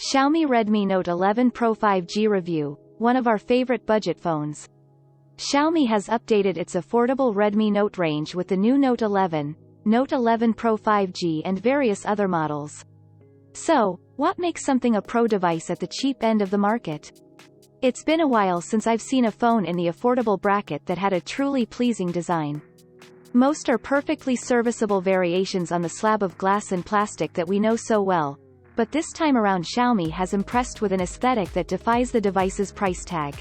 Xiaomi Redmi Note 11 Pro 5G review, one of our favorite budget phones. Xiaomi has updated its affordable Redmi Note range with the new Note 11, Note 11 Pro 5G and various other models. So, what makes something a pro device at the cheap end of the market? It's been a while since I've seen a phone in the affordable bracket that had a truly pleasing design. Most are perfectly serviceable variations on the slab of glass and plastic that we know so well, but this time around Xiaomi has impressed with an aesthetic that defies the device's price tag.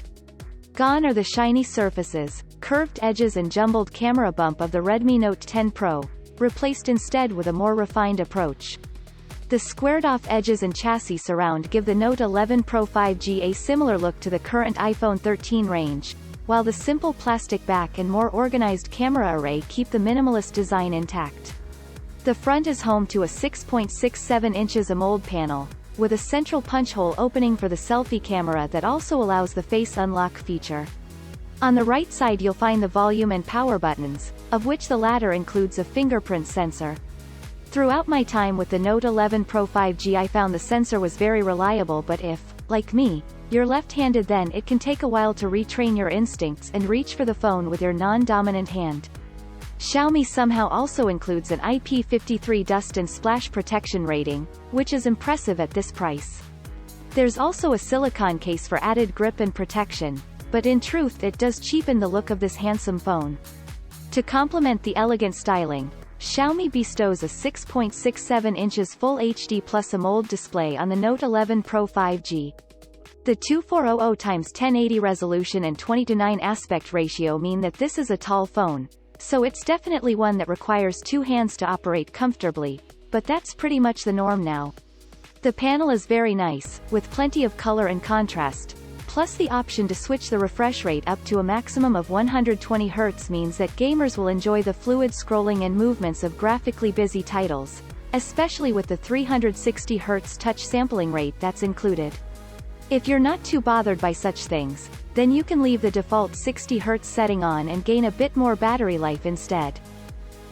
Gone are the shiny surfaces, curved edges and jumbled camera bump of the Redmi Note 10 Pro, replaced instead with a more refined approach. The squared-off edges and chassis surround give the Note 11 Pro 5G a similar look to the current iPhone 13 range, while the simple plastic back and more organized camera array keep the minimalist design intact. The front is home to a 6.67 inches AMOLED panel, with a central punch hole opening for the selfie camera that also allows the face unlock feature. On the right side you'll find the volume and power buttons, of which the latter includes a fingerprint sensor. Throughout my time with the Note 11 Pro 5G I found the sensor was very reliable, but if, like me, you're left-handed, then it can take a while to retrain your instincts and reach for the phone with your non-dominant hand. Xiaomi somehow also includes an IP53 dust and splash protection rating, which is impressive at this price. There's also a silicone case for added grip and protection, but in truth it does cheapen the look of this handsome phone. To complement the elegant styling, Xiaomi bestows a 6.67 inches Full HD Plus AMOLED display on the Note 11 Pro 5G. The 2400x1080 resolution and 20:9 aspect ratio mean that this is a tall phone, so it's definitely one that requires two hands to operate comfortably, but that's pretty much the norm now. The panel is very nice, with plenty of color and contrast, plus the option to switch the refresh rate up to a maximum of 120 Hz means that gamers will enjoy the fluid scrolling and movements of graphically busy titles, especially with the 360 Hz touch sampling rate that's included. If you're not too bothered by such things, then you can leave the default 60 Hz setting on and gain a bit more battery life instead.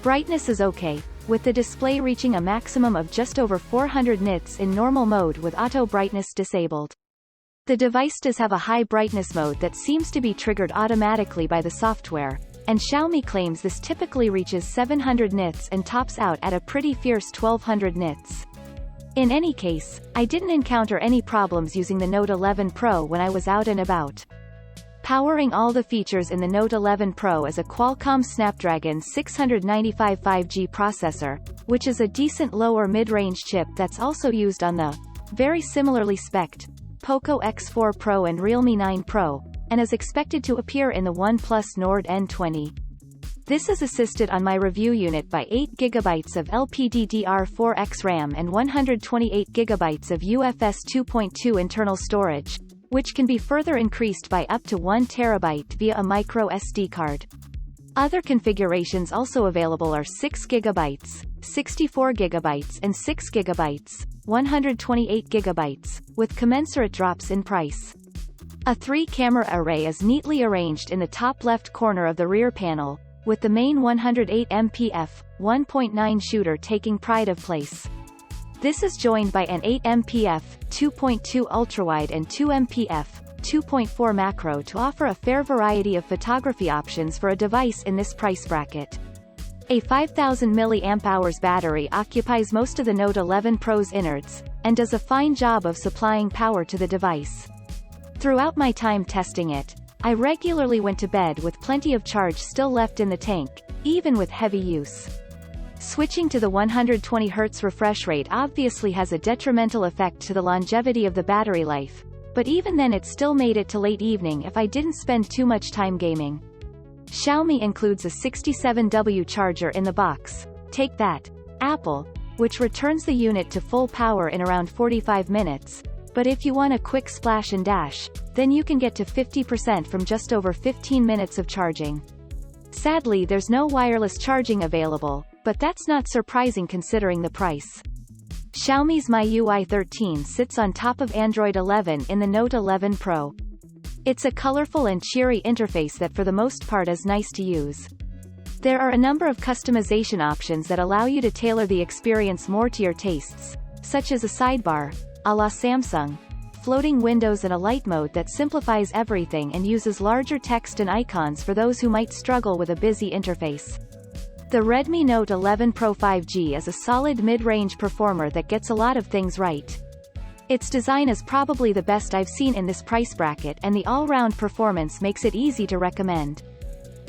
Brightness is okay, with the display reaching a maximum of just over 400 nits in normal mode with auto brightness disabled. The device does have a high brightness mode that seems to be triggered automatically by the software, and Xiaomi claims this typically reaches 700 nits and tops out at a pretty fierce 1200 nits. In any case, I didn't encounter any problems using the Note 11 Pro when I was out and about. Powering all the features in the Note 11 Pro is a Qualcomm Snapdragon 695 5G processor, which is a decent lower mid-range chip that's also used on the, very similarly spec'd, Poco X4 Pro and Realme 9 Pro, and is expected to appear in the OnePlus Nord N20. This is assisted on my review unit by 8GB of LPDDR4X RAM and 128GB of UFS 2.2 internal storage, which can be further increased by up to 1TB via a micro SD card. Other configurations also available are 6GB, 64GB and 6GB, 128GB, with commensurate drops in price. A 3-camera array is neatly arranged in the top left corner of the rear panel, with the main 108MP f1.9 shooter taking pride of place. This is joined by an 8MP f2.2 ultrawide and 2MP f2.4 macro to offer a fair variety of photography options for a device in this price bracket. A 5000 mAh battery occupies most of the Note 11 Pro's innards, and does a fine job of supplying power to the device. Throughout my time testing it, I regularly went to bed with plenty of charge still left in the tank, even with heavy use. Switching to the 120 Hz refresh rate obviously has a detrimental effect to the longevity of the battery life, but even then it still made it to late evening if I didn't spend too much time gaming. Xiaomi includes a 67W charger in the box. Take that, Apple, which returns the unit to full power in around 45 minutes, but if you want a quick splash and dash, then you can get to 50% from just over 15 minutes of charging. Sadly, there's no wireless charging available, but that's not surprising considering the price. Xiaomi's MIUI 13 sits on top of Android 11 in the Note 11 Pro. It's a colorful and cheery interface that for the most part is nice to use. There are a number of customization options that allow you to tailor the experience more to your tastes, such as a sidebar, a la Samsung. Floating windows and a light mode that simplifies everything and uses larger text and icons for those who might struggle with a busy interface. The Redmi Note 11 Pro 5G is a solid mid-range performer that gets a lot of things right. Its design is probably the best I've seen in this price bracket, and the all-round performance makes it easy to recommend.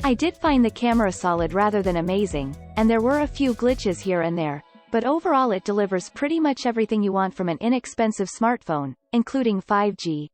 I did find the camera solid rather than amazing, and there were a few glitches here and there, but overall it delivers pretty much everything you want from an inexpensive smartphone, including 5G.